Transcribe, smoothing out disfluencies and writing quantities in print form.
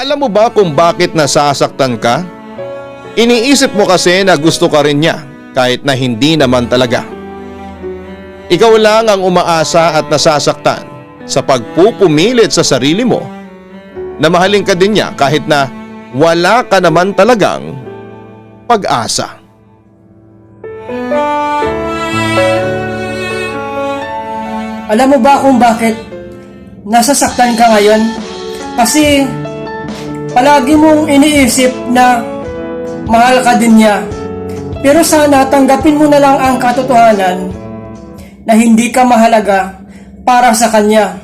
Alam mo ba kung bakit nasasaktan ka? Iniisip mo kasi na gusto ka rin niya kahit na hindi naman talaga. Ikaw lang ang umaasa at nasasaktan sa pagpupumilit sa sarili mo na mahalin ka din niya kahit na wala ka naman talagang pag-asa. Alam mo ba kung bakit nasasaktan ka ngayon? Kasi palagi mong iniisip na mahal ka din niya. Pero sana tanggapin mo na lang ang katotohanan na hindi ka mahalaga para sa kanya.